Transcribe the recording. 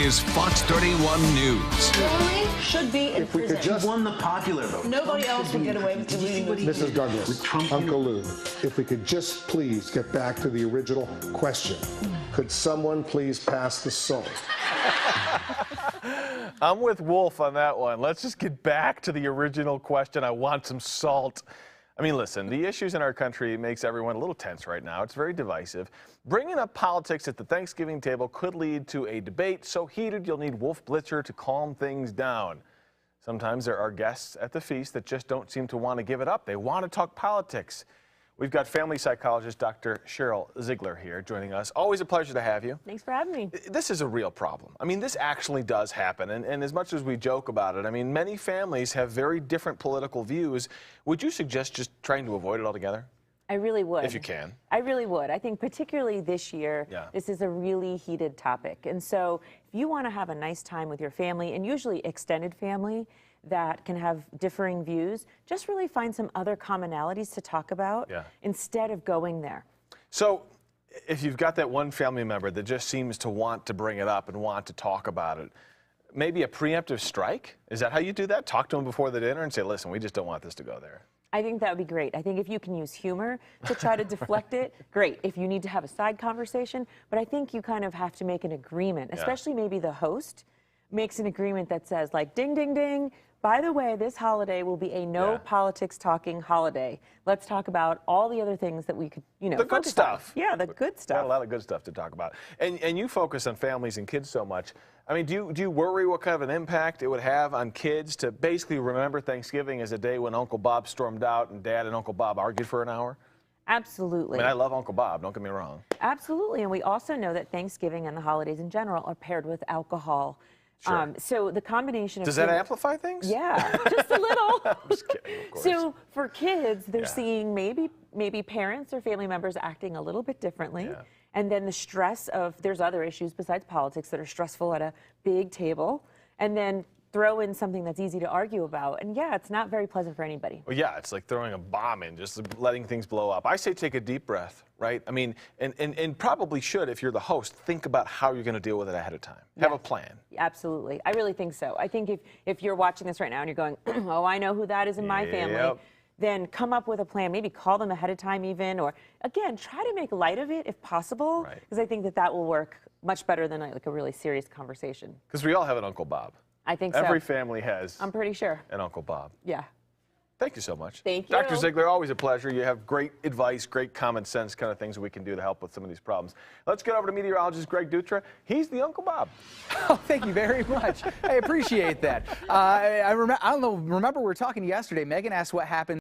is Fox 31 News. Hillary should be in If we could prison. just- Won the popular vote. Nobody else would get away with deleting the Mrs. Douglas, With Trump Uncle Lou, if we could just please get back to the original question. Could someone please pass the salt? I'm with Wolf on that one. Let's just get back to the original question. I want some salt. I mean, listen, the issues in our country makes everyone a little tense right now. It's very divisive. Bringing up politics at the Thanksgiving table could lead to a debate so heated you'll need Wolf Blitzer to calm things down. Sometimes there are guests at the feast that just don't seem to want to give it up. They want to talk politics. We've got family psychologist Dr. Cheryl Ziegler here joining us. Always a pleasure to have you. Thanks for having me. This is a real problem. I mean, this actually does happen. And as much as we joke about it, I mean, many families have very different political views. Would you suggest just trying to avoid it altogether? I really would. If you can. I really would. I think particularly this year, this is a really heated topic. And so if you want to have a nice time with your family, and usually extended family, that can have differing views, just really find some other commonalities to talk about instead of going there. So if you've got that one family member that just seems to want to bring it up and want to talk about it, maybe a preemptive strike? Is that how you do that? Talk to them before the dinner and say, listen, we just don't want this to go there. I think that would be great. I think if you can use humor to try to deflect it, great. If you need to have a side conversation, but I think you kind of have to make an agreement, especially maybe the host makes an agreement that says like, ding, ding, ding, by the way, this holiday will be a no politics talking holiday. Let's talk about all the other things that we could, you know, the good stuff. Yeah, the good stuff. Got a lot of good stuff to talk about. And you focus on families and kids so much. I mean, do you worry what kind of an impact it would have on kids to basically remember Thanksgiving as a day when Uncle Bob stormed out and Dad and Uncle Bob argued for an hour? Absolutely. I mean, I love Uncle Bob, don't get me wrong. Absolutely, and we also know that Thanksgiving and the holidays in general are paired with alcohol. Sure. So the combination of Does that amplify things? Yeah, just a little. I'm just kidding, of course. So for kids, they're seeing maybe parents or family members acting a little bit differently. And then the stress of, there's other issues besides politics that are stressful at a big table. And then throw in something that's easy to argue about. And yeah, it's not very pleasant for anybody. Well, yeah, it's like throwing a bomb in, just letting things blow up. I say take a deep breath, right? I mean, and probably should, if you're the host, think about how you're going to deal with it ahead of time. Have a plan. Absolutely. I really think so. I think if you're watching this right now and you're going, oh, I know who that is in my family, then come up with a plan. Maybe call them ahead of time even, or again, try to make light of it if possible, because I think that will work much better than like a really serious conversation. Because we all have an Uncle Bob. I think so. Every family has. I'm pretty sure. An Uncle Bob. Yeah. Thank you so much. Thank you. Dr. Ziegler, always a pleasure. You have great advice, great common sense kind of things that we can do to help with some of these problems. Let's get over to meteorologist Greg Dutra. He's the Uncle Bob. Oh, thank you very much. I appreciate that. I don't know, remember we were talking yesterday, Megan asked what happened